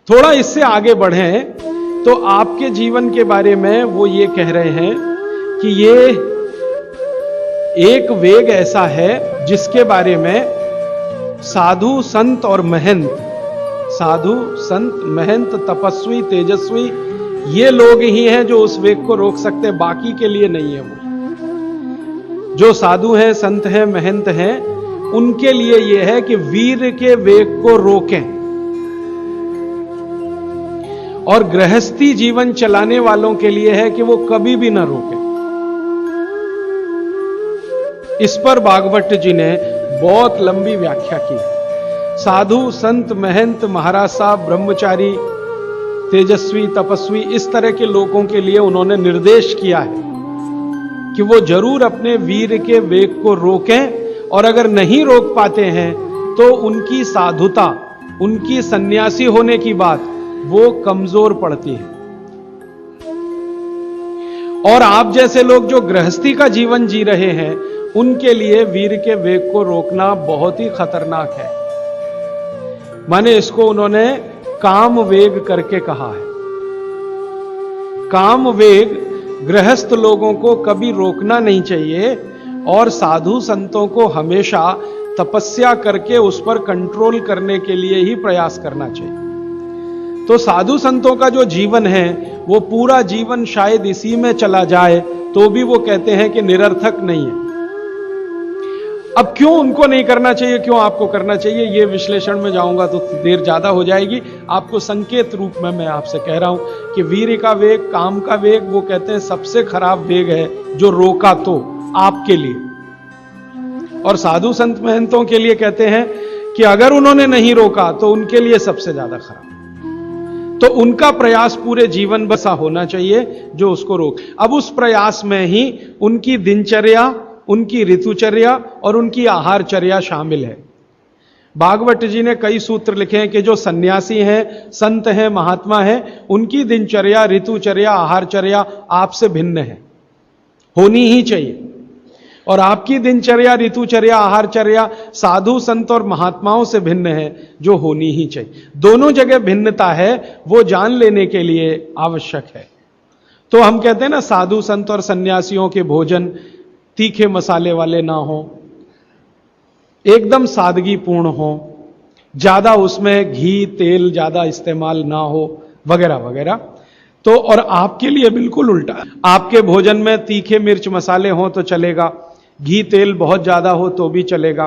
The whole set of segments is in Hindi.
थोड़ा इससे आगे बढ़ें तो आपके जीवन के बारे में वो ये कह रहे हैं कि ये एक वेग ऐसा है जिसके बारे में साधु संत और महंत, साधु संत महंत तपस्वी तेजस्वी ये लोग ही हैं जो उस वेग को रोक सकते, बाकी के लिए नहीं है। वो जो साधु हैं, संत हैं, महंत हैं, उनके लिए यह है कि वीर के वेग को रोकें, और गृहस्थी जीवन चलाने वालों के लिए है कि वो कभी भी ना रोकें। इस पर भागवत जी ने बहुत लंबी व्याख्या की। साधु संत महंत महाराज साहब ब्रह्मचारी तेजस्वी तपस्वी इस तरह के लोगों के लिए उन्होंने निर्देश किया है कि वो जरूर अपने वीर के वेग को रोकें, और अगर नहीं रोक पाते हैं तो उनकी साधुता, उनकी सन्यासी होने की बात वो कमजोर पड़ती है। और आप जैसे लोग जो गृहस्थी का जीवन जी रहे हैं उनके लिए वीर के वेग को रोकना बहुत ही खतरनाक है। माने इसको उन्होंने काम वेग करके कहा है। काम वेग गृहस्थ लोगों को कभी रोकना नहीं चाहिए, और साधु संतों को हमेशा तपस्या करके उस पर कंट्रोल करने के लिए ही प्रयास करना चाहिए। तो साधु संतों का जो जीवन है वो पूरा जीवन शायद इसी में चला जाए तो भी वो कहते हैं कि निरर्थक नहीं है। अब क्यों उनको नहीं करना चाहिए, क्यों आपको करना चाहिए, ये विश्लेषण में जाऊंगा तो देर ज्यादा हो जाएगी। आपको संकेत रूप में मैं आपसे कह रहा हूं कि वीर का वेग, काम का वेग, वो कहते हैं सबसे खराब वेग है जो रोका तो आपके लिए, और साधु संत महंतों के लिए कहते हैं कि अगर उन्होंने नहीं रोका तो उनके लिए सबसे ज्यादा खराब। तो उनका प्रयास पूरे जीवन बसा होना चाहिए जो उसको रोक। अब उस प्रयास में ही उनकी दिनचर्या, उनकी ऋतुचर्या और उनकी आहारचर्या शामिल है। भागवत जी ने कई सूत्र लिखे हैं कि जो सन्यासी हैं, संत हैं, महात्मा हैं, उनकी दिनचर्या, ऋतुचर्या, आहारचर्या आपसे भिन्न है, होनी ही चाहिए। और आपकी दिनचर्या, ऋतुचर्या, आहारचर्या साधु संत और महात्माओं से भिन्न है, जो होनी ही चाहिए। दोनों जगह भिन्नता है, वो जान लेने के लिए आवश्यक है। तो हम कहते हैं ना, साधु संत और सन्यासियों के भोजन तीखे मसाले वाले ना हो, एकदम सादगी पूर्ण हो, ज्यादा उसमें घी तेल ज्यादा इस्तेमाल ना हो, वगैरह वगैरह। तो और आपके लिए बिल्कुल उल्टा, आपके भोजन में तीखे मिर्च मसाले हो तो चलेगा, घी तेल बहुत ज्यादा हो तो भी चलेगा।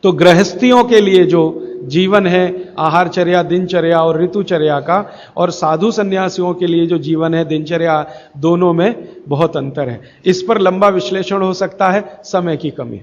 तो गृहस्थियों के लिए जो जीवन है, आहारचर्या, दिनचर्या और ऋतुचर्या का, और साधु सन्यासियों के लिए जो जीवन है, दिनचर्या, दोनों में बहुत अंतर है। इस पर लंबा विश्लेषण हो सकता है, समय की कमी।